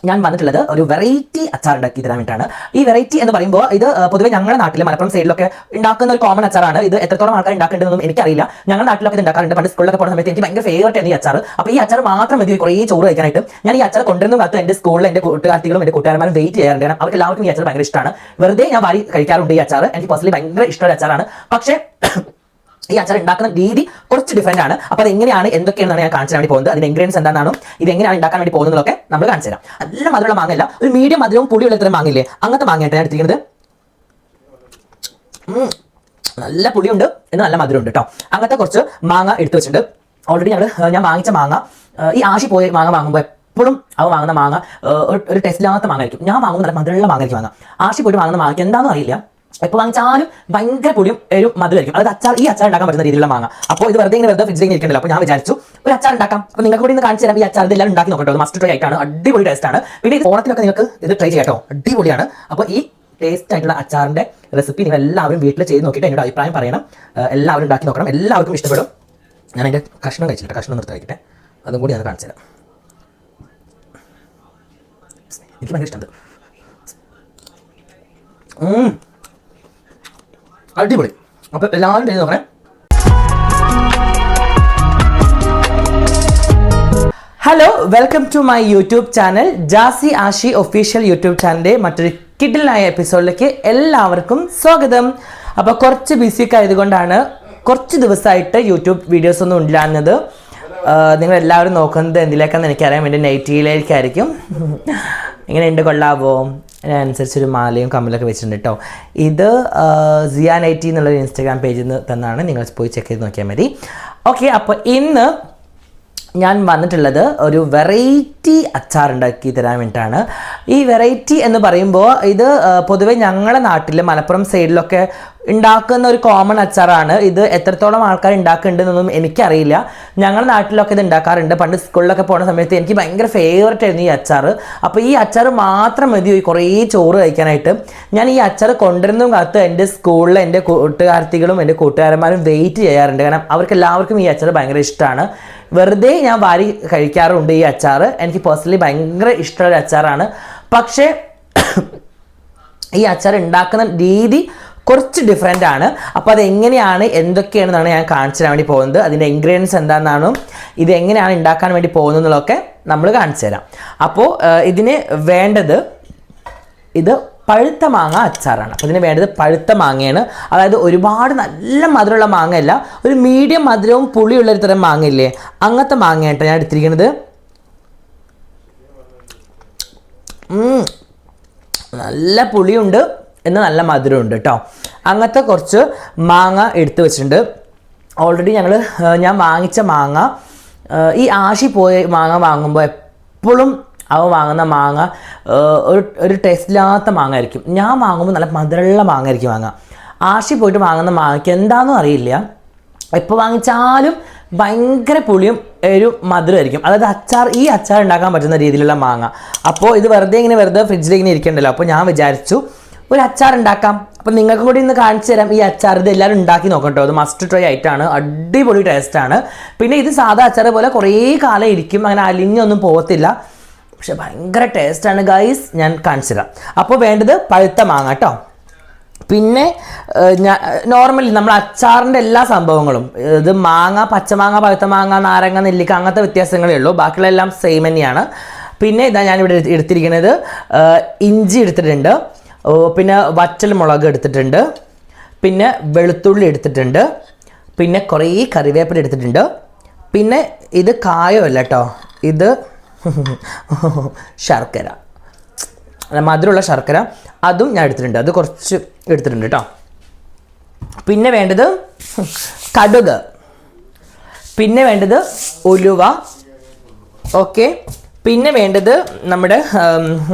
ഞാൻ വന്നിട്ടുള്ളത് ഒരു വെറൈറ്റി അച്ചാർ ഉണ്ടാക്കി തരാൻ വേണ്ടിയിട്ടാണ്. ഈ വെറൈറ്റി എന്ന് പറയുമ്പോൾ ഇത് പൊതുവെ ഞങ്ങളുടെ നാട്ടിൽ മലപ്പുറം സൈഡിലൊക്കെ ഉണ്ടാക്കുന്ന ഒരു കോമൺ അച്ചാറാണ്. ഇത് എത്രത്തോളം ആൾക്കാർ ഉണ്ടാക്കേണ്ടതെന്നും എനിക്കറിയില്ല. ഞങ്ങളുടെ നാട്ടിലൊക്കെ ഇത് ഉണ്ടാക്കാറുണ്ട്. പണ്ട് സ്കൂളിലൊക്കെ പോകുന്ന സമയത്ത് എനിക്ക് ഭയങ്കര ഫേവറേറ്റ് ആണ് ഈ അച്ചാർ. അപ്പോൾ ഈ അച്ചാർ മാത്രം മതി കുറേ ചോറ് കഴിക്കാനായിട്ട്. ഞാൻ ഈ അച്ചാർ കൊണ്ടുവരുന്ന കാലത്ത് എൻ്റെ സ്കൂളിൽ എൻ്റെ കൂട്ടുകാർത്തികളും എൻ്റെ കൂട്ടുകാരന്മാരും വെയിറ്റ് ചെയ്യാറുണ്ട്. കാരണം അവർക്ക് എല്ലാവർക്കും ഈ അച്ചാർ ഭയങ്കര ഇഷ്ടമാണ്. വെറുതെ ഞാൻ വാരി കഴിക്കാറുണ്ട് ഈ അച്ചാർ. എനിക്ക് പേഴ്സണലി ഭയങ്കര ഇഷ്ടമുള്ള അച്ചാറാണ്. പക്ഷേ ഈ അച്ചാർ ഉണ്ടാക്കുന്ന രീതി കുറച്ച് ഡിഫറെന്റ് ആണ്. അപ്പോൾ അത് എങ്ങനെയാണ് എന്തൊക്കെയാണെന്നാണ് ഞാൻ കാണിച്ചു വേണ്ടി പോകുന്നത്. അതിന്റെ ഇൻഗ്രീഡിയൻസ് എന്താണെന്നും ഇത് എങ്ങനെയാണ് ഉണ്ടാക്കാൻ വേണ്ടി പോകുന്നതൊക്കെ നമ്മൾ കാണിച്ചു തരാം. നല്ല മധുരമുള്ള മാങ്ങല്ല, ഒരു മീഡിയം മധുരവും പുളിയുള്ള ഇത്തരം മാങ്ങില്ലേ, അങ്ങനത്തെ മാങ്ങയായിട്ട് ഞാൻ എടുത്തിരിക്കുന്നത്. നല്ല പുളിയുണ്ട് എന്ന് നല്ല മധുരമുണ്ട് കേട്ടോ. അങ്ങനത്തെ കുറച്ച് മാങ്ങ എടുത്തു വെച്ചിട്ടുണ്ട്. ഓൾറെഡി ഞാൻ വാങ്ങിച്ച മാങ്ങ, ഈ ആശി പോയ മാങ്ങ വാങ്ങുമ്പോൾ എപ്പോഴും അവ വാങ്ങുന്ന മാങ്ങ ഒരു ടെസ്റ്റില്ലാത്ത മാങ്ങ ആയിരിക്കും. ഞാൻ വാങ്ങുമ്പോൾ നല്ല മധുരമുള്ള മാങ്ങ ആയിരിക്കും വാങ്ങാം. ആശി പോയിട്ട് വാങ്ങുന്ന മാങ്ങ എന്താണെന്ന് അറിയില്ല, എപ്പോൾ വാങ്ങിച്ചാലും ഭയങ്കര പൊടിയും ഒരു മധുരമായിരിക്കും. അത് ഈ അച്ചാർ ഉണ്ടാക്കാൻ പറ്റുന്ന രീതിയിലുള്ള മാങ്ങ. അപ്പോൾ ഇത് വെറുതെ ഫ്രിഡ്ജിലേക്ക് ഇരിക്കണ്ടല്ലോ. അപ്പോൾ ഞാൻ വിചാരിച്ചു ഒരു അച്ചാർ ഉണ്ടാക്കാം. അപ്പോൾ നിങ്ങൾക്ക് കൂടി ഒന്ന് കാണിച്ചു തരാം. ഈ അച്ചാർ ഇതെല്ലാം ഉണ്ടാക്കി നോക്കട്ടോ. മസ്റ്റ് ട്രൈ ആയിട്ടാണ്, അടിപൊളി ടേസ്റ്റ് ആണ്. പിന്നെ ഈ ഓണത്തിനൊക്കെ നിങ്ങൾക്ക് ഇത് ട്രൈ ചെയ്യാട്ടോ, അടിപൊളിയാണ്. അപ്പോൾ ഈ ടേസ്റ്റ് ആയിട്ടുള്ള അച്ചാറിന്റെ റെസിപ്പി നിങ്ങൾ എല്ലാവരും വീട്ടിൽ ചെയ്ത് നോക്കിയിട്ട് എന്നോട് അഭിപ്രായം പറയണം. എല്ലാവരും ഉണ്ടാക്കി നോക്കണം, എല്ലാവർക്കും ഇഷ്ടപ്പെടും. ഞാൻ അതിൻ്റെ കഷ്ണം കഴിച്ചിട്ട് കഷ്ണം നിർത്തി കഴിക്കട്ടെ, അതും കൂടി ഞാൻ കാണിച്ചു തരാം. എനിക്ക് ഭയങ്കര ഇഷ്ടമുണ്ട്. അടിപൊളി. അപ്പോൾ എല്ലാവരും ചെയ്ത് നോക്കണേ. Hello, welcome to my YouTube channel Jasi Ashi official YouTube ചാനലിൻ്റെ മറ്റൊരു കിഡിലായ എപ്പിസോഡിലേക്ക് എല്ലാവർക്കും സ്വാഗതം. അപ്പോൾ കുറച്ച് ബിസിയൊക്കെ ആയതുകൊണ്ടാണ് കുറച്ച് ദിവസമായിട്ട് യൂട്യൂബ് വീഡിയോസ് ഒന്നും ഇല്ലാഞ്ഞത്. നിങ്ങളെല്ലാവരും നോക്കുന്നത് എന്തിലേക്കാണെന്ന് എനിക്കറിയാം, എൻ്റെ നൈറ്റിയിലേക്കായിരിക്കും. ഇങ്ങനെയുണ്ട്, കൊള്ളാവോ? അതിനനുസരിച്ചൊരു മാലയും കമ്മലൊക്കെ വെച്ചിട്ടുണ്ട് കേട്ടോ. ഇത് സിയ നൈറ്റി എന്നുള്ളൊരു ഇൻസ്റ്റാഗ്രാം പേജിൽ നിന്ന് തന്നാണ്, നിങ്ങൾ പോയി ചെക്ക് ചെയ്ത് നോക്കിയാൽ മതി. ഓക്കെ, അപ്പോൾ ഇന്ന് ഞാൻ വന്നിട്ടുള്ളത് ഒരു വെറൈറ്റി അച്ചാർ ഉണ്ടാക്കി തരാൻ വേണ്ടിയിട്ടാണ്. ഈ വെറൈറ്റി എന്ന് പറയുമ്പോൾ ഇത് പൊതുവെ ഞങ്ങളുടെ നാട്ടിൽ മലപ്പുറം സൈഡിലൊക്കെ ഉണ്ടാക്കുന്ന ഒരു കോമൺ അച്ചാറാണ്. ഇത് എത്രത്തോളം ആൾക്കാർ ഉണ്ടാക്കുന്നുണ്ടെന്നൊന്നും എനിക്കറിയില്ല. ഞങ്ങളുടെ നാട്ടിലൊക്കെ ഇത് ഉണ്ടാക്കാറുണ്ട്. പണ്ട് സ്കൂളിലൊക്കെ പോകുന്ന സമയത്ത് എനിക്ക് ഭയങ്കര ഫേവറേറ്റ് ആയിരുന്നു ഈ അച്ചാർ. അപ്പോൾ ഈ അച്ചാർ മാത്രം മതി കുറേ ചോറ് കഴിക്കാനായിട്ട്. ഞാൻ ഈ അച്ചാർ കൊണ്ടുവരുന്നതും കാലത്ത് എൻ്റെ സ്കൂളിൽ എൻ്റെ കൂട്ടുകാർത്തികളും എൻ്റെ കൂട്ടുകാരന്മാരും വെയിറ്റ് ചെയ്യാറുണ്ട്. കാരണം അവർക്ക് എല്ലാവർക്കും ഈ അച്ചാർ ഭയങ്കര ഇഷ്ടമാണ്. വെറുതെ ഞാൻ വാരി കഴിക്കാറുണ്ട് ഈ അച്ചാർ. എനിക്ക് പേഴ്സണലി ഭയങ്കര ഇഷ്ടമുള്ള അച്ചാറാണ്. പക്ഷേ ഈ അച്ചാർ ഉണ്ടാക്കുന്ന രീതി കുറച്ച് ഡിഫറെൻ്റ് ആണ്. അപ്പോൾ അത് എങ്ങനെയാണ് എന്തൊക്കെയാണെന്നാണ് ഞാൻ കാണിച്ചു തരാൻ വേണ്ടി പോകുന്നത്. അതിൻ്റെ ഇൻഗ്രീഡിയൻസ് എന്താണെന്നാണോ ഇത് എങ്ങനെയാണ് ഉണ്ടാക്കാൻ വേണ്ടി പോകുന്നത് എന്നുള്ളതൊക്കെ നമ്മൾ കാണിച്ചു തരാം. അപ്പോൾ ഇതിന് വേണ്ടത് ഇത് പഴുത്ത മാങ്ങ അച്ചാറാണ്. അപ്പോൾ ഇതിന് വേണ്ടത് പഴുത്ത മാങ്ങയാണ്. അതായത് ഒരുപാട് നല്ല മധുരമുള്ള മാങ്ങയല്ല, ഒരു മീഡിയം മധുരവും പുളിയുള്ളൊരു തരം മാങ്ങയില്ലേ, അങ്ങനത്തെ മാങ്ങയായിട്ടാണ് ഞാൻ എടുത്തിരിക്കുന്നത്. നല്ല പുളിയുണ്ട് എന്ന് നല്ല മധുരമുണ്ട് കേട്ടോ. അങ്ങനത്തെ കുറച്ച് മാങ്ങ എടുത്തു വെച്ചിട്ടുണ്ട്. ഓൾറെഡി ഞാൻ വാങ്ങിച്ച മാങ്ങ, ഈ ആശി പോയ മാങ്ങ വാങ്ങുമ്പോൾ എപ്പോഴും അവ വാങ്ങുന്ന മാങ്ങ ഒരു ടേസ്റ്റില്ലാത്ത മാങ്ങ ആയിരിക്കും. ഞാൻ വാങ്ങുമ്പോൾ നല്ല മധുരമുള്ള മാങ്ങ ആയിരിക്കും വാങ്ങുക. ആശി പോയിട്ട് വാങ്ങുന്ന മാങ്ങയ്ക്ക് എന്താണെന്നും അറിയില്ല, എപ്പോൾ വാങ്ങിച്ചാലും ഭയങ്കര പുളിയും ഒരു മധുരമായിരിക്കും. അതായത് ഈ അച്ചാർ ഉണ്ടാക്കാൻ പറ്റുന്ന രീതിയിലുള്ള മാങ്ങ. അപ്പോൾ ഇത് വെറുതെ ഫ്രിഡ്ജിൽ ഇങ്ങനെ ഇരിക്കണ്ടല്ലോ. അപ്പോൾ ഞാൻ വിചാരിച്ചു ഒരു അച്ചാർ ഉണ്ടാക്കാം. അപ്പം നിങ്ങൾക്കും കൂടി ഇന്ന് കാണിച്ചു തരാം ഈ അച്ചാർ. ഇത് എല്ലാവരും ഉണ്ടാക്കി നോക്കട്ടോ, അത് മസ്റ്റ് ട്രൈ ആയിട്ടാണ്, അടിപൊളി ടേസ്റ്റാണ്. പിന്നെ ഇത് സാധാ അച്ചാർ പോലെ കുറേ കാലം ഇരിക്കും, അങ്ങനെ അലിഞ്ഞൊന്നും പോകത്തില്ല. പക്ഷെ ഭയങ്കര ടേസ്റ്റാണ് ഗൈസ്, ഞാൻ കാണിച്ചു തരാം. അപ്പോൾ വേണ്ടത് പഴുത്ത മാങ്ങ കേട്ടോ. പിന്നെ നോർമലി നമ്മൾ അച്ചാറിൻ്റെ എല്ലാ സംഭവങ്ങളും, ഇത് മാങ്ങ, പച്ചമാങ്ങ, പഴുത്ത മാങ്ങ, നാരങ്ങ, നെല്ലിക്ക, അങ്ങനത്തെ വ്യത്യാസങ്ങളേ ഉള്ളൂ. ബാക്കിയുള്ള എല്ലാം സെയിം തന്നെയാണ്. പിന്നെ ഇതാ ഞാനിവിടെ എടുത്തിരിക്കുന്നത് ഇഞ്ചി എടുത്തിട്ടുണ്ട്, പിന്നെ വറ്റൽ മുളക് എടുത്തിട്ടുണ്ട്, പിന്നെ വെളുത്തുള്ളി എടുത്തിട്ടുണ്ട്, പിന്നെ കുറേ കറിവേപ്പില എടുത്തിട്ടുണ്ട്. പിന്നെ ഇത് കായമല്ല കേട്ടോ, ഇത് ശർക്കര, മധുരമുള്ള ശർക്കര, അതും ഞാൻ എടുത്തിട്ടുണ്ട്, അത് കുറച്ച് എടുത്തിട്ടുണ്ട് കേട്ടോ. പിന്നെ വേണ്ടത് കടുക്, പിന്നെ വേണ്ടത് ഉലുവ. ഓക്കെ, പിന്നെ വേണ്ടത് നമ്മുടെ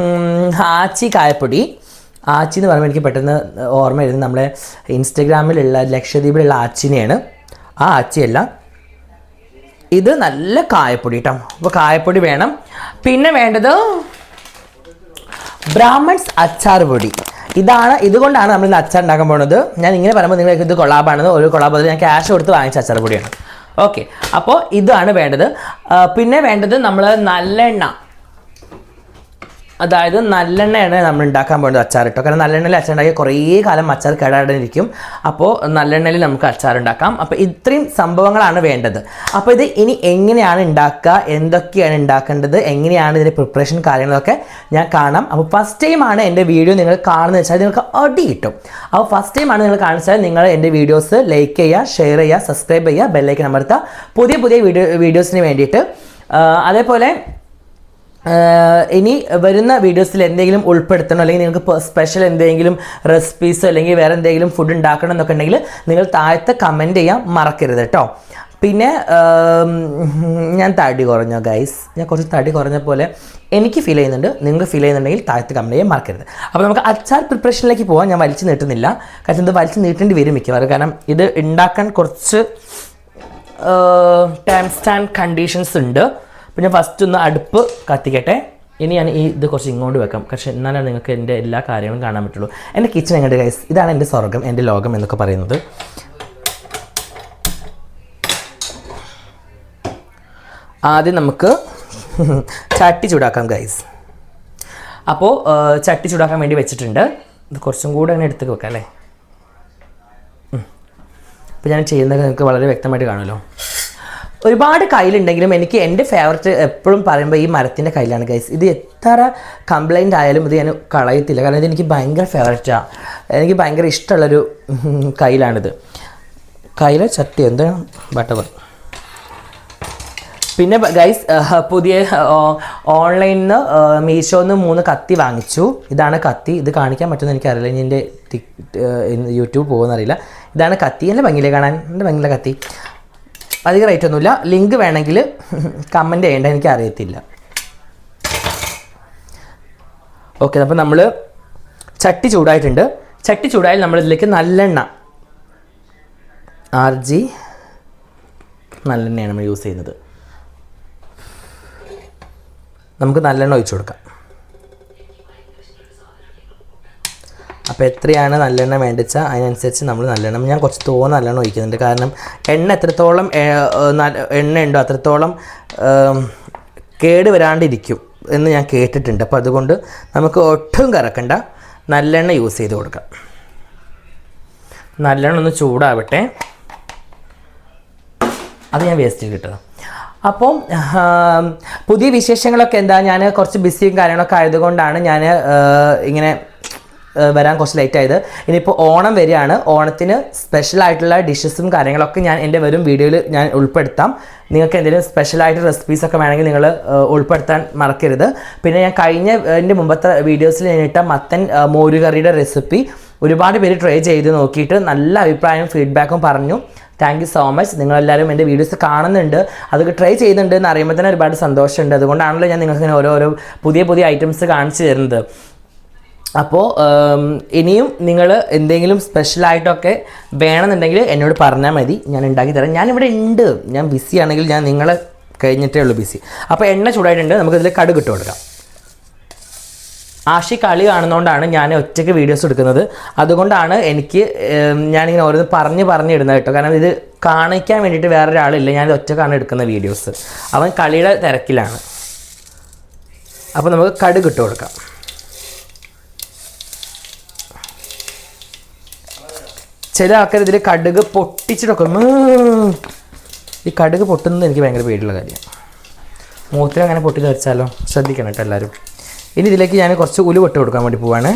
ആച്ചി കായപ്പൊടി. ആച്ചി എന്ന് പറയുമ്പോൾ എനിക്ക് പെട്ടെന്ന് ഓർമ്മ വരുന്നത് നമ്മുടെ ഇൻസ്റ്റഗ്രാമിലുള്ള ലക്ഷദ്വീപിലുള്ള ആച്ചിനെയാണ്. ആ ആച്ചിയല്ല, ഇത് നല്ല കായപ്പൊടി കേട്ടോ. അപ്പോൾ കായപ്പൊടി വേണം. പിന്നെ വേണ്ടത് ബ്രാഹ്മൺസ് അച്ചാർ പൊടി. ഇതുകൊണ്ടാണ് നമ്മൾ ഇന്ന് അച്ചാർ ഉണ്ടാക്കാൻ പോകുന്നത്. ഞാൻ ഇങ്ങനെ പറയുമ്പോൾ നിങ്ങൾക്ക് ഇത് കൊളാബാണെന്ന്, ഒരു കൊളാബ് ഞാൻ ക്യാഷ് കൊടുത്ത് വാങ്ങിച്ച അച്ചാർ പൊടിയാണ്. ഓക്കെ, അപ്പോൾ ഇതാണ് വേണ്ടത്. പിന്നെ വേണ്ടത് നമ്മൾ നല്ലെണ്ണ. അതായത് നല്ലെണ്ണയാണ് നമ്മൾ ഉണ്ടാക്കാൻ പോകുന്നത് അച്ചാർ കേട്ടോ. കാരണം നല്ലെണ്ണയിൽ അച്ചാർ ഉണ്ടാക്കിയാൽ കുറേ കാലം അച്ചാർ കേടാടിരിക്കും. അപ്പോൾ നല്ലെണ്ണയിൽ നമുക്ക് അച്ചാർ ഉണ്ടാക്കാം. അപ്പോൾ ഇത്രയും സംഭവങ്ങളാണ് വേണ്ടത്. അപ്പോൾ ഇത് ഇനി എങ്ങനെയാണ് ഉണ്ടാക്കുക, എന്തൊക്കെയാണ് ഉണ്ടാക്കേണ്ടത്, എങ്ങനെയാണ് ഇതിൻ്റെ പ്രിപ്പറേഷൻ കാര്യങ്ങളൊക്കെ ഞാൻ കാണാം. അപ്പോൾ ഫസ്റ്റ് ടൈമാണ് എൻ്റെ വീഡിയോ നിങ്ങൾ കാണുന്നത് വെച്ചാൽ നിങ്ങൾക്ക് അടി കിട്ടും. അപ്പോൾ ഫസ്റ്റ് ടൈമാണ് നിങ്ങൾ കാണിച്ചാൽ നിങ്ങൾ എൻ്റെ വീഡിയോസ് ലൈക്ക് ചെയ്യുക, ഷെയർ ചെയ്യുക, സബ്സ്ക്രൈബ് ചെയ്യുക, ബെല്ലൈക്കൻ അമർത്തുക പുതിയ പുതിയ വീഡിയോസിന് വേണ്ടിയിട്ട്. അതേപോലെ ഇനി വരുന്ന വീഡിയോസിൽ എന്തെങ്കിലും ഉൾപ്പെടുത്തണം, അല്ലെങ്കിൽ നിങ്ങൾക്ക് സ്പെഷ്യൽ എന്തെങ്കിലും റെസിപ്പീസോ അല്ലെങ്കിൽ വേറെ എന്തെങ്കിലും ഫുഡ് ഉണ്ടാക്കണം എന്നൊക്കെ ഉണ്ടെങ്കിൽ നിങ്ങൾ താഴത്തെ കമൻറ്റ് ചെയ്യാൻ മറക്കരുത് കേട്ടോ. പിന്നെ ഞാൻ തടി കുറഞ്ഞോ ഗൈസ്, ഞാൻ കുറച്ച് തടി കുറഞ്ഞ പോലെ എനിക്ക് ഫീൽ ചെയ്യുന്നുണ്ട്. നിങ്ങൾക്ക് ഫീൽ ചെയ്യുന്നുണ്ടെങ്കിൽ താഴത്ത് കമൻറ്റ് ചെയ്യാൻ മറക്കരുത്. അപ്പോൾ നമുക്ക് അച്ചാർ പ്രിപ്പറേഷനിലേക്ക് പോകാൻ ഞാൻ വലിച്ചു നീട്ടുന്നില്ല. കാരണം ഇത് വലിച്ചു നീട്ടേണ്ടി വരും മിക്കവാറും. കാരണം ഇത് ഉണ്ടാക്കാൻ കുറച്ച് ടൈംസ് ആൻഡ് കണ്ടീഷൻസ് ഉണ്ട്. അപ്പോൾ ഞാൻ ഫസ്റ്റ് ഒന്ന് അടുപ്പ് കത്തിക്കട്ടെ. ഇനി ഞാൻ ഇത് കുറച്ച് ഇങ്ങോട്ട് വെക്കാം, പക്ഷേ എന്നാലാണ് നിങ്ങൾക്ക് എൻ്റെ എല്ലാ കാര്യങ്ങളും കാണാൻ പറ്റുള്ളൂ. എൻ്റെ കിച്ചൺ എങ്ങോട്ട് ഗൈസ്, ഇതാണ് എൻ്റെ സ്വർഗ്ഗം, എൻ്റെ ലോകം എന്നൊക്കെ പറയുന്നത്. ആദ്യം നമുക്ക് ചട്ടി ചൂടാക്കാം ഗൈസ്. അപ്പോൾ ചട്ടി ചൂടാക്കാൻ വേണ്ടി വെച്ചിട്ടുണ്ട്. ഇത് കുറച്ചും കൂടെ അങ്ങനെ എടുത്ത് വെക്കാം അല്ലേ. അപ്പോൾ ഞാൻ ചെയ്യുന്നത് നിങ്ങൾക്ക് വളരെ വ്യക്തമായിട്ട് കാണുമല്ലോ. ഒരുപാട് കയ്യിലുണ്ടെങ്കിലും എനിക്ക് എൻ്റെ ഫേവററ്റ് എപ്പോഴും പറയുമ്പോൾ ഈ മരത്തിൻ്റെ കയ്യിലാണ് ഗൈസ്. ഇത് എത്ര കംപ്ലൈൻറ്റ് ആയാലും ഇത് ഞാൻ കളയത്തില്ല. കാരണം ഇതെനിക്ക് ഭയങ്കര ഫേവററ്റാണ്, എനിക്ക് ഭയങ്കര ഇഷ്ടമുള്ളൊരു കയ്യിലാണിത്. കയ്യിലെ ചട്ടി എന്താണ് ബട്ടർ. പിന്നെ ഗൈസ് പുതിയ ഓൺലൈനിൽ നിന്ന് മീഷോന്ന് 3 കത്തി വാങ്ങിച്ചു. ഇതാണ് കത്തി. ഇത് കാണിക്കാൻ പറ്റുമെന്ന് എനിക്കറിയില്ല, ഇനി എൻ്റെ യൂട്യൂബ് പോകുമെന്നറിയില്ല. ഇതാണ് കത്തി. എൻ്റെ ഭംഗിയിലെ കാണാൻ, എൻ്റെ ഭംഗിയിലെ കത്തി. അധികം റേറ്റ് ഒന്നുമില്ല. ലിങ്ക് വേണമെങ്കിൽ കമൻറ്റ് ചെയ്യേണ്ട, എനിക്ക് അറിയത്തില്ല. ഓക്കെ, അപ്പോൾ നമ്മൾ ചട്ടി ചൂടായിട്ടുണ്ട്. ചട്ടി ചൂടായാൽ നമ്മളിതിലേക്ക് നല്ലെണ്ണ, RG നല്ലെണ്ണയാണ് നമ്മൾ യൂസ് ചെയ്യുന്നത്. നമുക്ക് നല്ലെണ്ണ ഒഴിച്ചു കൊടുക്കാം. അപ്പോൾ എത്രയാണ് നല്ലെണ്ണ വേണ്ടിച്ചാൽ അതിനനുസരിച്ച് നമ്മൾ നല്ലെണ്ണ, ഞാൻ കുറച്ച് തോന്നുന്ന നല്ലെണ്ണ ഒഴിക്കുന്നുണ്ട്. കാരണം എണ്ണ എത്രത്തോളം എണ്ണ ഉണ്ടോ അത്രത്തോളം കേട് വരാണ്ടിരിക്കും എന്ന് ഞാൻ കേട്ടിട്ടുണ്ട്. അപ്പോൾ അതുകൊണ്ട് നമുക്ക് ഒട്ടും കറക്കണ്ട, നല്ലെണ്ണ യൂസ് ചെയ്ത് കൊടുക്കാം. നല്ലെണ്ണ ഒന്ന് ചൂടാവട്ടെ. അത് ഞാൻ വേസ്റ്റ് കിട്ടുക. അപ്പം പുതിയ വിശേഷങ്ങളൊക്കെ എന്താ, ഞാൻ കുറച്ച് ബിസിയും കാര്യങ്ങളൊക്കെ ആയതുകൊണ്ടാണ് ഞാൻ ഇങ്ങനെ വരാൻ കുറച്ച് ലേറ്റ് ആയത്. ഇനിയിപ്പോൾ ഓണം വരികയാണ്. ഓണത്തിന് സ്പെഷ്യലായിട്ടുള്ള ഡിഷസും കാര്യങ്ങളൊക്കെ ഞാൻ എൻ്റെ വരും വീഡിയോയിൽ ഞാൻ ഉൾപ്പെടുത്താം. നിങ്ങൾക്ക് എന്തെങ്കിലും സ്പെഷ്യലായിട്ട് റെസിപ്പീസൊക്കെ വേണമെങ്കിൽ നിങ്ങൾ ഉൾപ്പെടുത്താൻ മറക്കരുത്. പിന്നെ ഞാൻ എൻ്റെ മുമ്പത്തെ വീഡിയോസിൽ ഞാൻ ഇട്ട മത്തൻ മോരുകറിയുടെ റെസിപ്പി ഒരുപാട് പേര് ട്രൈ ചെയ്ത് നോക്കിയിട്ട് നല്ല അഭിപ്രായവും ഫീഡ്ബാക്കും പറഞ്ഞു. Thank you so much. നിങ്ങളെല്ലാവരും എൻ്റെ വീഡിയോസ് കാണുന്നുണ്ട്, അതൊക്കെ ട്രൈ ചെയ്യുന്നുണ്ട് എന്ന് അറിയുമ്പോൾ തന്നെ ഒരുപാട് സന്തോഷമുണ്ട്. അതുകൊണ്ടാണല്ലോ ഞാൻ നിങ്ങൾക്ക് ഇങ്ങനെ ഓരോരോ പുതിയ ഐറ്റംസ് കാണിച്ചു തരുന്നത്. അപ്പോൾ ഇനിയും നിങ്ങൾ എന്തെങ്കിലും സ്പെഷ്യലായിട്ടൊക്കെ വേണമെന്നുണ്ടെങ്കിൽ എന്നോട് പറഞ്ഞാൽ മതി, ഞാൻ ഉണ്ടാക്കി തരാം. ഞാനിവിടെ ഉണ്ട്, ഞാൻ ബിസി ആണെങ്കിൽ ഞാൻ നിങ്ങളെ കഴിഞ്ഞിട്ടേ ഉള്ളൂ ബിസി. അപ്പോൾ എണ്ണ ചൂടായിട്ടുണ്ട്, നമുക്കിതിൽ കടുക് ഇട്ട് കൊടുക്കാം. ആഷി കളി കാണുന്നതുകൊണ്ടാണ് ഞാൻ ഒറ്റയ്ക്ക് വീഡിയോസ് എടുക്കുന്നത്. അതുകൊണ്ടാണ് ഞാനിങ്ങനെ ഓരോന്ന് പറഞ്ഞിടുന്നത് കേട്ടോ. കാരണം ഇത് കാണിക്കാൻ വേണ്ടിയിട്ട് വേറൊരാളില്ല, ഞാൻ ഒറ്റക്കാണ് എടുക്കുന്ന വീഡിയോസ്. അവൻ കളിയുടെ തിരക്കിലാണ്. അപ്പോൾ നമുക്ക് കടുക് ഇട്ട് കൊടുക്കാം. ചില ആൾക്കാർ ഇതിൽ കടുക് പൊട്ടിച്ചിട്ടൊക്കെ, ഈ കടുക് പൊട്ടുന്നത് എനിക്ക് ഭയങ്കര പേടിയുള്ള കാര്യമാണ്. മൂത്രം അങ്ങനെ പൊട്ടി തെറിച്ചാലോ, ശ്രദ്ധിക്കണം കേട്ടോ എല്ലാവരും. ഇനി ഇതിലേക്ക് ഞാൻ കുറച്ച് ഉലുവ ഇട്ട് കൊടുക്കാൻ വേണ്ടി പോവാണ്.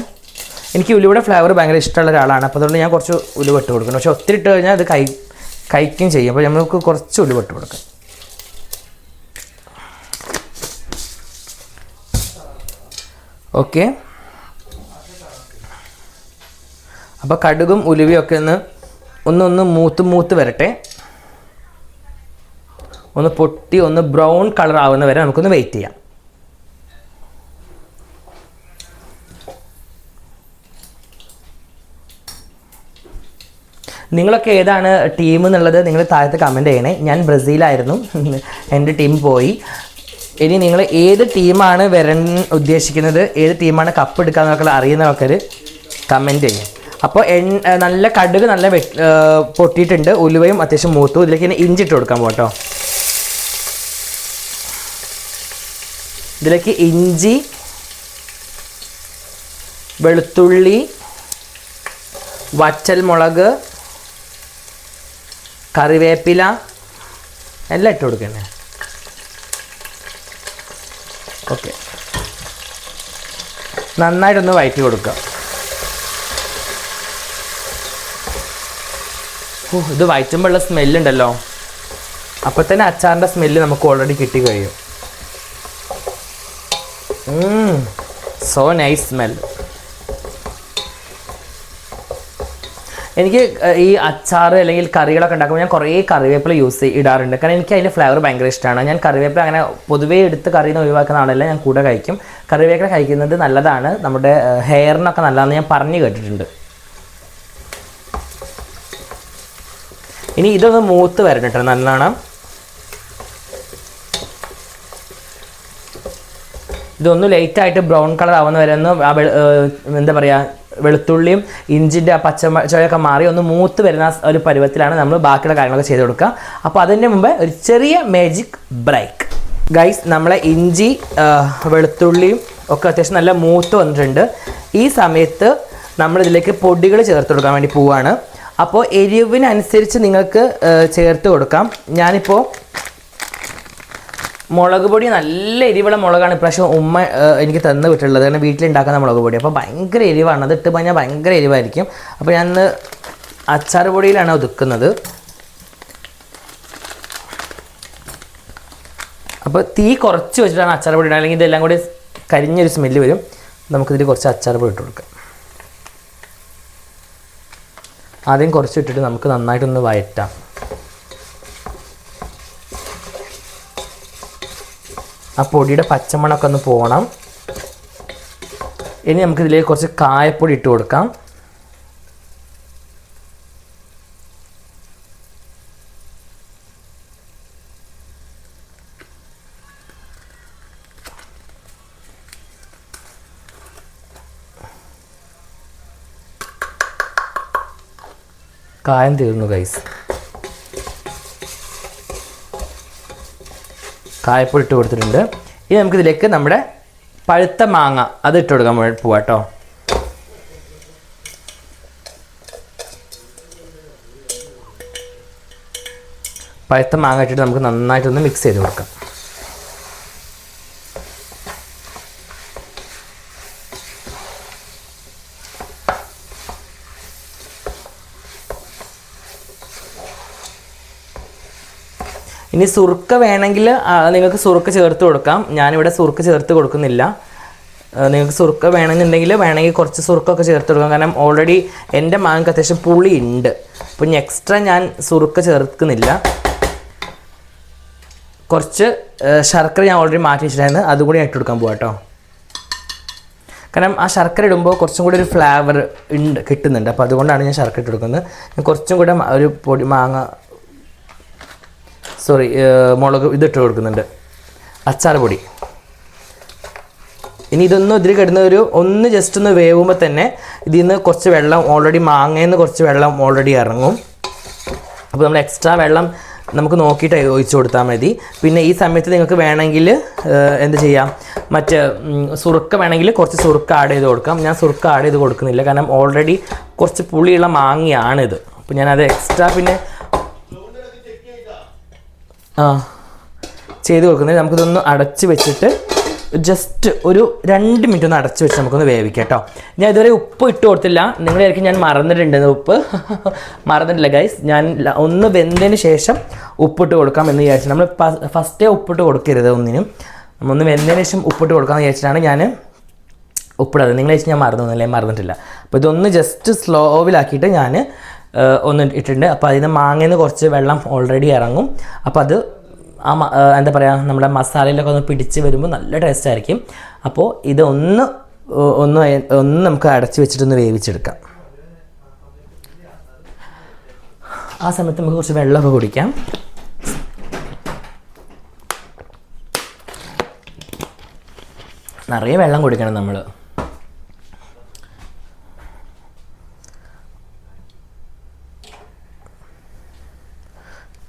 എനിക്ക് ഉലുവയുടെ ഫ്ലേവർ ഭയങ്കര ഇഷ്ടമുള്ള ഒരാളാണ്. അപ്പോൾ അതുകൊണ്ട് ഞാൻ കുറച്ച് ഉലുവ ഇട്ട് കൊടുക്കണം. പക്ഷേ ഒത്തിരി ഇട്ട് കഴിഞ്ഞാൽ അത് കഴിക്കുകയും ചെയ്യും. അപ്പോൾ നമുക്ക് കുറച്ച് ഉലുവ ഇട്ട് കൊടുക്കാം. ഓക്കെ, അപ്പോൾ കടുകും ഉലുവയൊക്കെ ഒന്ന് മൂത്ത് വരട്ടെ. ഒന്ന് പൊട്ടി ഒന്ന് ബ്രൗൺ കളർ ആവുന്ന വരെ നമുക്കൊന്ന് വെയിറ്റ് ചെയ്യാം. നിങ്ങളൊക്കെ ഏതാണ് ടീം എന്നുള്ളത് നിങ്ങൾ താഴത്ത് കമൻറ്റ് ചെയ്യണേ. ഞാൻ ബ്രസീലായിരുന്നു, എൻ്റെ ടീം പോയി. ഇനി നിങ്ങൾ ഏത് ടീമാണ് വരാൻ ഉദ്ദേശിക്കുന്നത്, ഏത് ടീമാണ് കപ്പ് എടുക്കാമെന്നൊക്കെ അറിയുന്ന ആൾക്കാർ കമൻറ്റ് ചെയ്യും. അപ്പോൾ നല്ല കടുക് നല്ല പൊട്ടിയിട്ടുണ്ട്, ഉലുവയും അത്യാവശ്യം മൂത്തു. ഇതിലേക്ക് ഇനി ഇഞ്ചി ഇട്ട് കൊടുക്കാൻ പോട്ടോ. ഇതിലേക്ക് ഇഞ്ചി, വെളുത്തുള്ളി, വറ്റൽമുളക്, കറിവേപ്പില എല്ലാം ഇട്ട് കൊടുക്കണേ. ഓക്കെ, നന്നായിട്ടൊന്ന് വഴറ്റി കൊടുക്കുക. ഇത് വഴറ്റുമ്പോഴുള്ള സ്മെല്ലുണ്ടല്ലോ, അപ്പോൾ തന്നെ അച്ചാറിൻ്റെ സ്മെല്ല് നമുക്ക് ഓൾറെഡി കിട്ടി കഴിയും. So nice smell. എനിക്ക് ഈ അച്ചാർ അല്ലെങ്കിൽ കറികളൊക്കെ ഉണ്ടാക്കുമ്പോൾ ഞാൻ കുറേ കറിവേപ്പില ഇടാറുണ്ട്. കാരണം എനിക്ക് അതിൻ്റെ ഫ്ലേവർ ഭയങ്കര ഇഷ്ടമാണ്. ഞാൻ കറിവേപ്പില അങ്ങനെ പൊതുവേ എടുത്ത് കറിയിൽ നിന്ന് ഒഴിവാക്കുന്ന ആളല്ല, ഞാൻ കൂടെ കഴിക്കും. കറിവേപ്പില കഴിക്കുന്നത് നല്ലതാണ്, നമ്മുടെ ഹെയറിനൊക്കെ നല്ലതാണെന്ന് ഞാൻ പറഞ്ഞു കേട്ടിട്ടുണ്ട്. ഇനി ഇതൊന്ന് മൂത്ത് വരണം കേട്ടോ നല്ലോണം. ഇതൊന്ന് ലൈറ്റായിട്ട് ബ്രൗൺ കളർ ആവുന്ന വരെ ഒന്ന് എന്താ പറയുക, വെളുത്തുള്ളിയും ഇഞ്ചിൻ്റെ ആ പച്ചച്ചൊയൊക്കെ മാറി ഒന്ന് മൂത്ത് വരുന്ന ഒരു പരുവത്തിലാണ് നമ്മൾ ബാക്കിയുള്ള കാര്യങ്ങളൊക്കെ ചെയ്ത് കൊടുക്കുക. അപ്പോൾ അതിൻ്റെ മുമ്പ് ഒരു ചെറിയ മാജിക് ബ്രേക്ക്. ഗൈസ്, നമ്മളെ ഇഞ്ചി വെളുത്തുള്ളിയും ഒക്കെ അത്യാവശ്യം നല്ല മൂത്ത് വന്നിട്ടുണ്ട്. ഈ സമയത്ത് നമ്മളിതിലേക്ക് പൊടികൾ ചേർത്ത് കൊടുക്കാൻ വേണ്ടി പോവുകയാണ്. അപ്പോൾ എരിവിനനുസരിച്ച് നിങ്ങൾക്ക് ചേർത്ത് കൊടുക്കാം. ഞാനിപ്പോൾ മുളക് പൊടി നല്ല എരിവുള്ള മുളകാണ് ഇപ്രാവശ്യം ഉമ്മ എനിക്ക് തന്നു വിട്ടുള്ളത്. കാരണം വീട്ടിലുണ്ടാക്കുന്ന മുളക് പൊടി, അപ്പോൾ ഭയങ്കര എരിവാണ്. അത് ഇട്ട് കഴിഞ്ഞാൽ ഭയങ്കര എരിവായിരിക്കും. അപ്പോൾ ഞാൻ അച്ചാർ പൊടിയിലാണ് ഒതുക്കുന്നത്. അപ്പോൾ തീ കുറച്ച് വെച്ചിട്ടാണ് അച്ചാർ പൊടി ഇടുക, അല്ലെങ്കിൽ ഇതെല്ലാം കൂടി കരിഞ്ഞൊരു സ്മെല്ല് വരും. നമുക്കിതിൽ കുറച്ച് അച്ചാർ പൊടി ഇട്ട് കൊടുക്കാം. ആദ്യം കുറച്ച് ഇട്ടിട്ട് നമുക്ക് നന്നായിട്ടൊന്ന് വഴറ്റാം. ആ പൊടിയുടെ പച്ചമണമൊക്കെ ഒന്ന് പോകണം. ഇനി നമുക്കിതിലേക്ക് കുറച്ച് കായപ്പൊടി ഇട്ട് കൊടുക്കാം. കായം തീർന്നു ഗൈസ്. കായപ്പൊടി ഇട്ട് കൊടുത്തിട്ടുണ്ട്. ഇനി നമുക്കിതിലേക്ക് നമ്മുടെ പഴുത്ത മാങ്ങ അത് ഇട്ട് കൊടുക്കാൻ പോവാട്ടോ. പഴുത്ത മാങ്ങ ഇട്ടിട്ട് നമുക്ക് നന്നായിട്ടൊന്ന് മിക്സ് ചെയ്ത് കൊടുക്കാം. ഇനി സുറുക്ക വേണമെങ്കിൽ നിങ്ങൾക്ക് സുറുക്ക ചേർത്ത് കൊടുക്കാം. ഞാനിവിടെ സുറുക്ക ചേർത്ത് കൊടുക്കുന്നില്ല. നിങ്ങൾക്ക് സുറുക്ക വേണമെങ്കിൽ കുറച്ച് സുറുക്കൊക്കെ ചേർത്ത് കൊടുക്കാം. കാരണം ഓൾറെഡി എൻ്റെ മാങ്ങക്ക് അത്യാവശ്യം പുളി ഉണ്ട്. അപ്പോൾ ഇനി എക്സ്ട്രാ ഞാൻ സുറുക്ക ചേർക്കുന്നില്ല. കുറച്ച് ശർക്കര ഞാൻ ഓൾറെഡി മാറ്റി വെച്ചിട്ടായിരുന്നു, അതുകൂടി ഇട്ട് കൊടുക്കാൻ പോകാം കേട്ടോ. കാരണം ആ ശർക്കര ഇടുമ്പോൾ കുറച്ചും കൂടി ഒരു ഫ്ലേവർ കിട്ടുന്നുണ്ട്. അപ്പോൾ അതുകൊണ്ടാണ് ഞാൻ ശർക്കര ഇട്ട് കൊടുക്കുന്നത്. ഞാൻ കുറച്ചും കൂടെ ഒരു മുളക് ഇതിട്ട് കൊടുക്കുന്നുണ്ട്, അച്ചാർ പൊടി. ഇനി ഇതൊന്നും ഇതിൽ കിടന്ന ഒന്ന് ജസ്റ്റ് ഒന്ന് വേവുമ്പോൾ തന്നെ ഇതിൽ നിന്ന് കുറച്ച് വെള്ളം ഓൾറെഡി മാങ്ങയിൽ നിന്ന് കുറച്ച് വെള്ളം ഓൾറെഡി ഇറങ്ങും. അപ്പോൾ നമ്മൾ എക്സ്ട്രാ വെള്ളം നമുക്ക് നോക്കിയിട്ട് ഒഴിച്ചു കൊടുത്താൽ മതി. പിന്നെ ഈ സമയത്ത് നിങ്ങൾക്ക് വേണമെങ്കിൽ എന്ത് ചെയ്യാം, സുറുക്ക വേണമെങ്കിൽ കുറച്ച് സുറുക്ക ആഡ് ചെയ്ത് കൊടുക്കാം. ഞാൻ സുറുക്ക ആഡ് ചെയ്ത് കൊടുക്കുന്നില്ല, കാരണം ഓൾറെഡി കുറച്ച് പുളിയുള്ള മാങ്ങയാണിത്. അപ്പോൾ ഞാനത് എക്സ്ട്രാ പിന്നെ ചെയ്ത് കൊടുക്കുന്നത്. നമുക്കിതൊന്ന് അടച്ച് വെച്ചിട്ട് ജസ്റ്റ് ഒരു 2 മിനിറ്റ് ഒന്ന് അടച്ച് വെച്ച് നമുക്കൊന്ന് വേവിക്കാം കേട്ടോ. ഞാൻ ഇതുവരെ ഉപ്പ് ഇട്ട് കൊടുത്തില്ല. നിങ്ങളായിരിക്കും ഞാൻ മറന്നിട്ടുണ്ടെന്ന്. ഉപ്പ് മറന്നിട്ടില്ല ഗൈസ്. ഞാൻ ഒന്ന് വെന്തതിന് ശേഷം ഉപ്പിട്ട് കൊടുക്കാം എന്ന് വിചാരിച്ചു. നമ്മൾ ഫസ്റ്റേ ഉപ്പിട്ട് കൊടുക്കരുത് ഒന്നിനും. ഒന്ന് വെന്തതിന് ശേഷം ഉപ്പിട്ട് കൊടുക്കാമെന്ന് വിചാരിച്ചിട്ടാണ് ഞാൻ ഉപ്പിടാതെ. നിങ്ങൾ വിചാരിച്ച് ഞാൻ മറന്നിട്ടില്ല. അപ്പോൾ ഇതൊന്ന് ജസ്റ്റ് സ്ലോവിലാക്കിയിട്ട് ഞാൻ ഒന്ന് ഇട്ടിട്ടുണ്ട്. അപ്പോൾ അതിന് മാങ്ങയിൽ നിന്ന് കുറച്ച് വെള്ളം ഓൾറെഡി ഇറങ്ങും. അപ്പോൾ അത് എന്താ പറയുക, നമ്മുടെ മസാലയിലൊക്കെ ഒന്ന് പിടിച്ച് വരുമ്പോൾ നല്ല ടേസ്റ്റ് ആയിരിക്കും. അപ്പോൾ ഇത് ഒന്ന് നമുക്ക് അടച്ച് വെച്ചിട്ടൊന്ന് വേവിച്ചെടുക്കാം. ആ സമയത്ത് നമുക്ക് കുറച്ച് വെള്ളമൊക്കെ കുടിക്കാം. നിറയെ വെള്ളം കുടിക്കണം നമ്മൾ.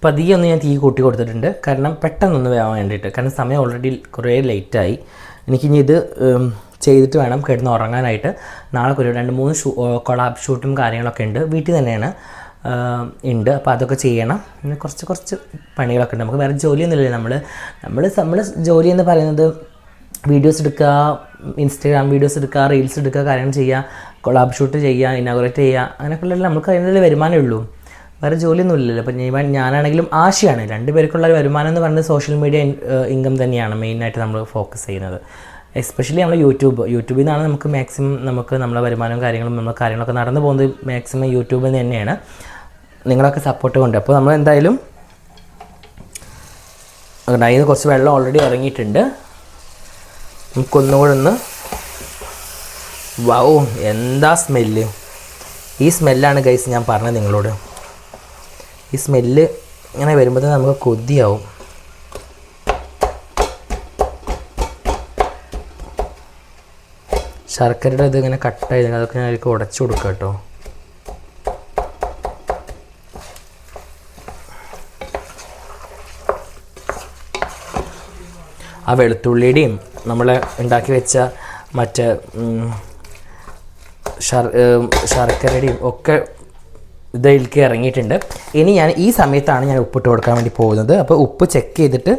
പതിയെ ഒന്ന് ഞാൻ തീ കൂട്ടി കൊടുത്തിട്ടുണ്ട്, കാരണം പെട്ടെന്നൊന്ന് വേവാൻ വേണ്ടിയിട്ട്. കാരണം സമയം ഓൾറെഡി കുറേ ലേറ്റായി. എനിക്കിനി ഇത് ചെയ്തിട്ട് വേണം കിടന്ന് ഉറങ്ങാനായിട്ട്. നാളെ ഒരു 2-3 കൊളാബ് ഷൂട്ടും കാര്യങ്ങളൊക്കെ ഉണ്ട്, വീട്ടിൽ തന്നെയാണ് ഉണ്ട്. അപ്പോൾ അതൊക്കെ ചെയ്യണം. പിന്നെ കുറച്ച് പണികളൊക്കെ ഉണ്ട്. നമുക്ക് വേറെ ജോലിയൊന്നുമില്ല. നമ്മൾ ജോലി എന്ന് പറയുന്നത് വീഡിയോസ് എടുക്കുക, ഇൻസ്റ്റാഗ്രാം വീഡിയോസ് എടുക്കുക, റീൽസ് എടുക്കുക, കാര്യങ്ങൾ ചെയ്യുക, കൊളാബ് ഷൂട്ട് ചെയ്യുക, ഇനാഗുറേറ്റ് ചെയ്യുക, അങ്ങനെയൊക്കെയുള്ള നമുക്ക് അതിനുള്ള വരുമാനമേ ഉള്ളൂ. വേറെ ജോലിയൊന്നും ഇല്ലല്ലോ. അപ്പോൾ ഞാനാണെങ്കിലും ആശയാണ്, 2 പേർക്കുള്ള വരുമാനം എന്ന് പറയുന്നത് സോഷ്യൽ മീഡിയ ഇൻകം തന്നെയാണ് മെയിനായിട്ട് നമ്മൾ ഫോക്കസ് ചെയ്യുന്നത്. എസ്പെഷ്യലി നമ്മൾ യൂട്യൂബിൽ നിന്നാണ് നമുക്ക് മാക്സിമം നമ്മളെ വരുമാനവും കാര്യങ്ങളൊക്കെ നടന്നു പോകുന്നത് മാക്സിമം യൂട്യൂബിൽ നിന്ന് തന്നെയാണ്. നിങ്ങളൊക്കെ സപ്പോർട്ട് കൊണ്ട് അപ്പോൾ നമ്മൾ എന്തായാലും അതിൽ നിന്ന് കുറച്ച് വെള്ളം ഓൾറെഡി ഇറങ്ങിയിട്ടുണ്ട്. നമുക്കൊന്നുകൂടെ വൗ, എന്താ സ്മെല്ല്! ഈ സ്മെല്ലാണ് ഗൈസ് ഞാൻ പറഞ്ഞത് നിങ്ങളോട്. ഈ സ്മെല്ല് ഇങ്ങനെ വരുമ്പോൾ നമുക്ക് കൊതിയാവും. ശർക്കരയുടെ ഇത് ഇങ്ങനെ കട്ടായി, അതൊക്കെ ഞാൻ അതിലേക്ക് ഉടച്ചു കൊടുക്കുക കേട്ടോ. ആ വെളുത്തുള്ളിയുടെയും നമ്മൾ ഉണ്ടാക്കി വെച്ച മറ്റേ ശർക്കരയുടെയും ഒക്കെ ഇതിലേക്ക് ഇറങ്ങിയിട്ടുണ്ട്. ഇനി ഈ സമയത്താണ് ഞാൻ ഉപ്പിട്ട് കൊടുക്കാൻ വേണ്ടി പോകുന്നത്. അപ്പോൾ ഉപ്പ് ചെക്ക് ചെയ്തിട്ട്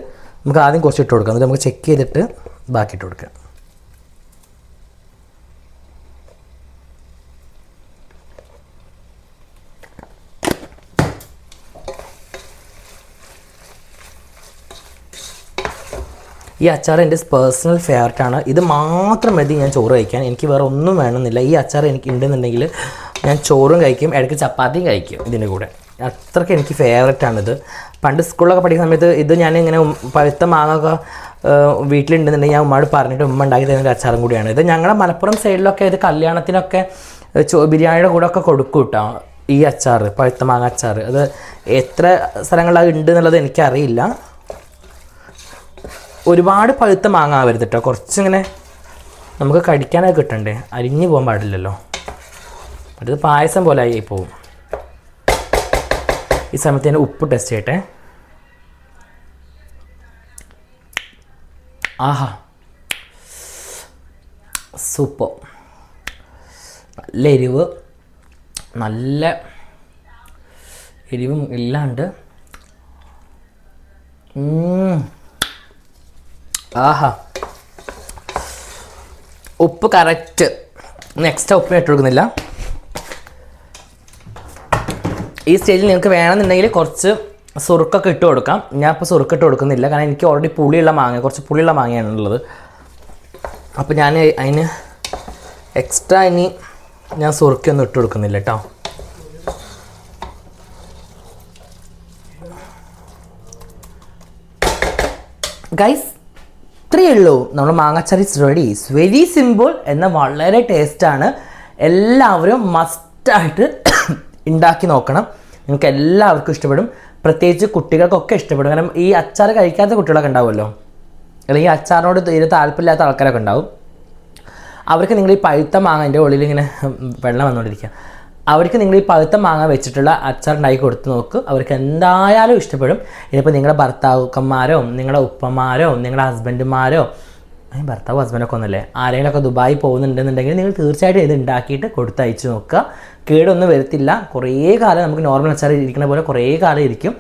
നമുക്ക് ആദ്യം കുറച്ച് ഇട്ട് കൊടുക്കാം, എന്നിട്ട് നമുക്ക് ചെക്ക് ചെയ്തിട്ട് ബാക്കി ഇട്ട് കൊടുക്കാം. ഈ അച്ചാർ എൻ്റെ പേഴ്സണൽ ഫേവററ്റാണ്. ഇത് മാത്രം മതി ഞാൻ ചോറ് കഴിക്കാൻ, എനിക്ക് വേറെ ഒന്നും വേണമെന്നില്ല. ഈ അച്ചാർ എനിക്ക് ഉണ്ടെന്നുണ്ടെങ്കിൽ ഞാൻ ചോറും കഴിക്കും, ഇടയ്ക്ക് ചപ്പാത്തിയും കഴിക്കും ഇതിൻ്റെ കൂടെ. അത്രയ്ക്ക് എനിക്ക് ഫേവററ്റാണിത്. പണ്ട് സ്കൂളിലൊക്കെ പഠിക്കുന്ന സമയത്ത് ഇത് ഞാനിങ്ങനെ പഴുത്ത മാങ്ങൊക്കെ വീട്ടിലുണ്ടെന്നുണ്ടെങ്കിൽ ഞാൻ ഉമ്മയോട് പറഞ്ഞിട്ട് ഉമ്മ ഉണ്ടാക്കി തരുന്ന അച്ചാറും കൂടിയാണ്. ഇത് ഞങ്ങളുടെ മലപ്പുറം സൈഡിലൊക്കെ ഇത് കല്യാണത്തിനൊക്കെ ബിരിയാണിയുടെ കൂടെ ഒക്കെ കൊടുക്കും കേട്ടോ ഈ അച്ചാർ, പഴുത്ത മാങ്ങ അച്ചാർ. അത് എത്ര സ്ഥലങ്ങളിൽ അത് ഉണ്ട് എന്നുള്ളത് എനിക്കറിയില്ല. ഒരുപാട് പഴുത്ത മാങ്ങ ആവരുത് കേട്ടോ, കുറച്ചിങ്ങനെ നമുക്ക് കടിക്കാനൊക്കെ കിട്ടണ്ടേ, അരിഞ്ഞു പോകാൻ പാടില്ലല്ലോ. അത് പായസം പോലെ ആയി പോവും. ഈ സമയത്ത് ഞാൻ ഉപ്പ് ടെസ്റ്റ് ചെയ്യട്ടെ. ആഹാ, സൂപ്പർ. നല്ല എരിവും ഇല്ലാണ്ട്. ആഹാ, ഉപ്പ് കറക്റ്റ്. നെക്സ്റ്റ് ഉപ്പിന് ഇട്ട് കൊടുക്കുന്നില്ല. ഈ സ്റ്റേജിൽ നിങ്ങൾക്ക് വേണമെന്നുണ്ടെങ്കിൽ കുറച്ച് സുറുക്കൊക്കെ ഇട്ട് കൊടുക്കാം. ഞാൻ ഇപ്പോൾ സുറുക്ക് ഇട്ട് കൊടുക്കുന്നില്ല, കാരണം എനിക്ക് ഓൾറെഡി കുറച്ച് പുളിയുള്ള മാങ്ങയാണുള്ളത്. അപ്പോൾ ഞാൻ അതിന് എക്സ്ട്രാ ഇനി ഞാൻ സുറുക്കൊന്നും ഇട്ട് കൊടുക്കുന്നില്ല കേട്ടോ. ഗൈസ്, ഇത്രയേ ഉള്ളൂ, നമ്മുടെ മാങ്ങാച്ചാർ is ready. It's very simple, എന്നാൽ വളരെ ടേസ്റ്റാണ്. എല്ലാവരും മസ്റ്റായിട്ട് ഉണ്ടാക്കി നോക്കണം. നിങ്ങൾക്ക് എല്ലാവർക്കും ഇഷ്ടപ്പെടും, പ്രത്യേകിച്ച് കുട്ടികൾക്കൊക്കെ ഇഷ്ടപ്പെടും. കാരണം ഈ അച്ചാർ കഴിക്കാത്ത കുട്ടികളൊക്കെ ഉണ്ടാവുമല്ലോ, അല്ലെങ്കിൽ അച്ചാറിനോട് തീരെ താല്പര്യമില്ലാത്ത ആൾക്കാരൊക്കെ ഉണ്ടാവും. അവർക്ക് നിങ്ങൾ ഈ പഴുത്ത മാങ്ങൻ്റെ ഉള്ളിൽ ഇങ്ങനെ വെള്ളം വന്നുകൊണ്ടിരിക്കുക, അവർക്ക് നിങ്ങൾ ഈ പഴുത്ത മാങ്ങ വെച്ചിട്ടുള്ള അച്ചാർ ഉണ്ടാക്കി കൊടുത്ത് നോക്ക്, അവർക്ക് എന്തായാലും ഇഷ്ടപ്പെടും. ഇനിയിപ്പോൾ നിങ്ങളുടെ ഭർത്താക്കന്മാരോ നിങ്ങളുടെ ഉപ്പമാരോ നിങ്ങളുടെ ഹസ്ബൻഡുമാരോ, ഹസ്ബൻഡൊക്കെ ഒന്നല്ലേ, ആരെങ്കിലുമൊക്കെ ദുബായി പോകുന്നുണ്ടെന്നുണ്ടെങ്കിൽ നിങ്ങൾ തീർച്ചയായിട്ടും ഇത് ഉണ്ടാക്കിയിട്ട് കൊടുത്തയച്ച് നോക്കുക. കേടൊന്നും വരത്തില്ല. കുറേ കാലം നമുക്ക് നോർമൽ അച്ചാർ ഇരിക്കുന്ന പോലെ കുറേ കാലം ഇരിക്കും.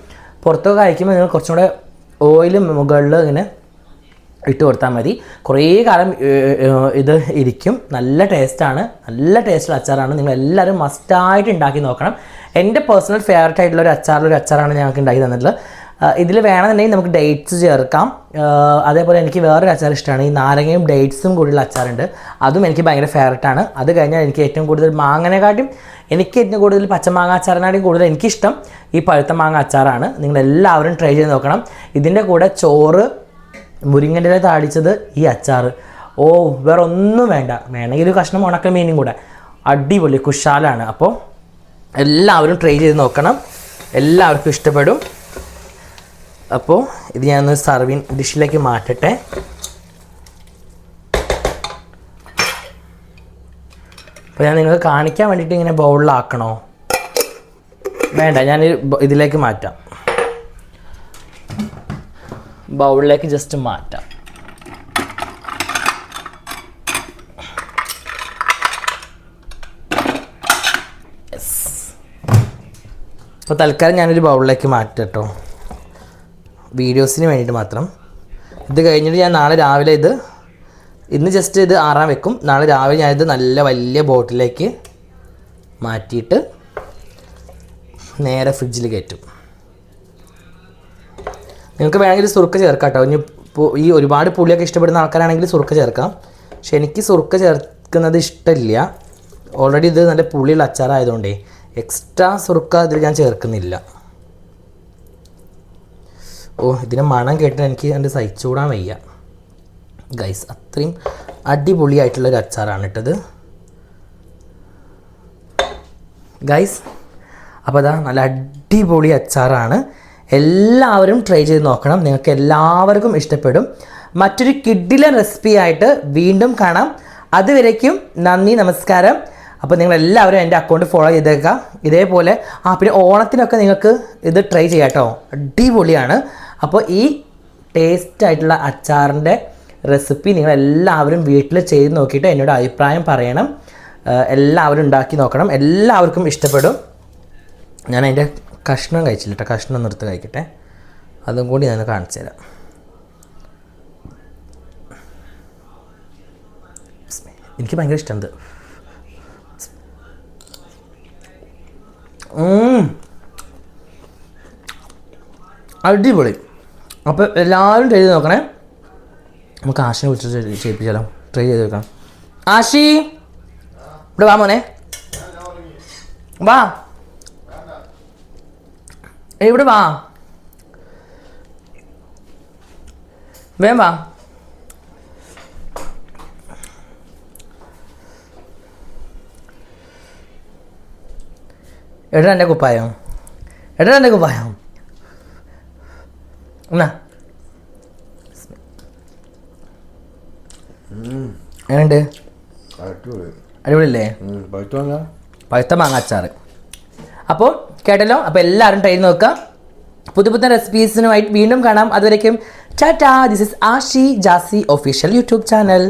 പുറത്തൊക്കെ കഴിക്കുമ്പോൾ നിങ്ങൾ കുറച്ചും കൂടെ ഓയിലും മുകളിൽ ഇങ്ങനെ ഇട്ട് കൊടുത്താൽ മതി. കുറേ കാലം ഇത് ഇരിക്കും. നല്ല ടേസ്റ്റാണ്, നല്ല ടേസ്റ്റുള്ള അച്ചാറാണ്. നിങ്ങളെല്ലാവരും മസ്റ്റായിട്ട് ഉണ്ടാക്കി നോക്കണം. എൻ്റെ പേഴ്സണൽ ഫേവററ്റ് ആയിട്ടുള്ള ഒരു അച്ചാറാണ് ഞങ്ങൾക്ക് ഉണ്ടാക്കി തന്നിട്ടുള്ളത്. ഇതിൽ വേണമെന്നുണ്ടെങ്കിൽ നമുക്ക് ഡേറ്റ്സ് ചേർക്കാം. അതേപോലെ എനിക്ക് വേറൊരു അച്ചാർ ഇഷ്ടമാണ്, ഈ നാരങ്ങയും ഡേറ്റ്സും കൂടിയുള്ള അച്ചാറുണ്ട്, അതും എനിക്ക് ഭയങ്കര ഫേവററ്റാണ്. അത് കഴിഞ്ഞാൽ എനിക്ക് ഏറ്റവും കൂടുതൽ മാങ്ങനെക്കാട്ടും എനിക്ക് ഏറ്റവും കൂടുതൽ പച്ചമാങ്ങ അച്ചാറിനാട്ടും കൂടുതൽ എനിക്കിഷ്ടം ഈ പഴുത്ത മാങ്ങ അച്ചാറാണ്. നിങ്ങളെല്ലാവരും ട്രൈ ചെയ്ത് നോക്കണം. ഇതിൻ്റെ കൂടെ ചോറ്, മുരിങ്ങൻ്റെ ഇല താളിച്ചത്, ഈ അച്ചാർ, വേറെ ഒന്നും വേണമെങ്കിൽ ഒരു കഷ്ണം ഉണക്കമീനും കൂടെ, അടിപൊളി കുശാലാണ്. അപ്പോൾ എല്ലാവരും ട്രൈ ചെയ്ത് നോക്കണം, എല്ലാവർക്കും ഇഷ്ടപ്പെടും. അപ്പോൾ ഇത് ഞാനൊന്ന് സർവിങ് ഡിഷിലേക്ക് മാറ്റട്ടെ. അപ്പോൾ ഞാൻ നിങ്ങൾക്ക് കാണിക്കാൻ വേണ്ടിയിട്ട് ഇങ്ങനെ ബൗളിലാക്കണോ? വേണ്ട, ഞാൻ ഇതിലേക്ക് മാറ്റാം, ബൗളിലേക്ക് ജസ്റ്റ് മാറ്റാം. യെസ്. അപ്പോൾ തൽക്കാലം ഞാനൊരു ബൗളിലേക്ക് മാറ്റാം കേട്ടോ, വീഡിയോസിന് വേണ്ടിയിട്ട് മാത്രം. ഇത് കഴിഞ്ഞിട്ട് ഞാൻ നാളെ രാവിലെ ഇന്ന് ജസ്റ്റ് ഇത് ആറാൻ വെക്കും. നാളെ രാവിലെ ഞാനിത് നല്ല വലിയ ബോട്ടിലേക്ക് മാറ്റിയിട്ട് നേരെ ഫ്രിഡ്ജിൽ കയറ്റും. നിങ്ങൾക്ക് വേണമെങ്കിൽ സുറുക്ക ചേർക്കാം കേട്ടോ. ഇനി ഈ ഒരുപാട് പുളിയൊക്കെ ഇഷ്ടപ്പെടുന്ന ആൾക്കാരാണെങ്കിൽ സുറുക്ക ചേർക്കാം. പക്ഷെ എനിക്ക് സുറുക്ക ചേർക്കുന്നത് ഇഷ്ടമില്ല. ഓൾറെഡി ഇത് നല്ല പുളിയുള്ള അച്ചാറായതുകൊണ്ടേ എക്സ്ട്രാ സുറുക്ക ഇതിൽ ഞാൻ ചേർക്കുന്നില്ല. ഇതിന് മണം കേട്ടിട്ട് എനിക്ക് എൻ്റെ സഹിച്ചുകൂടാൻ വയ്യ ഗൈസ്. അത്രയും അടിപൊളിയായിട്ടുള്ളൊരു അച്ചാറാണ് ഇട്ടത് ഗൈസ്. അപ്പോൾ അതാ നല്ല അടിപൊളി അച്ചാറാണ്. എല്ലാവരും ട്രൈ ചെയ്ത് നോക്കണം, നിങ്ങൾക്ക് എല്ലാവർക്കും ഇഷ്ടപ്പെടും. മറ്റൊരു കിഡിലൻ റെസിപ്പി ആയിട്ട് വീണ്ടും കാണാം. അതുവരേക്കും നന്ദി, നമസ്കാരം. അപ്പോൾ നിങ്ങളെല്ലാവരും എൻ്റെ അക്കൗണ്ട് ഫോളോ ചെയ്തേക്കുക. ഇതേപോലെ പിന്നെ ഓണത്തിനൊക്കെ നിങ്ങൾക്ക് ഇത് ട്രൈ ചെയ്യാം കേട്ടോ, അടിപൊളിയാണ്. അപ്പോൾ ഈ ടേസ്റ്റ് ആയിട്ടുള്ള അച്ചാറിൻ്റെ റെസിപ്പി നിങ്ങളെല്ലാവരും വീട്ടിൽ ചെയ്ത് നോക്കിയിട്ട് എന്നോട് അഭിപ്രായം പറയണം. എല്ലാവരും ഉണ്ടാക്കി നോക്കണം, എല്ലാവർക്കും ഇഷ്ടപ്പെടും. ഞാൻ അതിൻ്റെ കഷ്ണം കഴിച്ചില്ല കേട്ടോ, കഷ്ണം നിർത്ത് കഴിക്കട്ടെ, അതും കൂടി ഞാൻ കാണിച്ചു തരാം. എനിക്ക് ഭയങ്കര ഇഷ്ടമുണ്ട്. അടിപൊളി. അപ്പോൾ എല്ലാവരും ട്രൈ ചെയ്ത് നോക്കണേ. നമുക്ക് ആശിനെ വിളിച്ചിട്ട് ചെയ്യിപ്പിച്ചാലോ, ട്രൈ ചെയ്ത് നോക്കാം. ആശി ഇവിടെ വാ മോനെ, വാ ഇവിടെ വാ, വേം വാ. എടാ എൻ്റെ കുപ്പായം, എടാ എൻ്റെ കുപ്പായം എന്നാ. എങ്ങനെയുണ്ട്? അടിപൊളിയല്ലേ? പഴുത്ത മാങ്ങ അച്ചാറ്. അപ്പോൾ കേട്ടല്ലോ. അപ്പോൾ എല്ലാവരും ട്രൈ ചെയ്ത് നോക്കുക. പുതിയ റെസിപ്പീസിനുമായിട്ട് വീണ്ടും കാണാം. അതുവരേക്കും tata. This is Ashi Jasi official YouTube channel.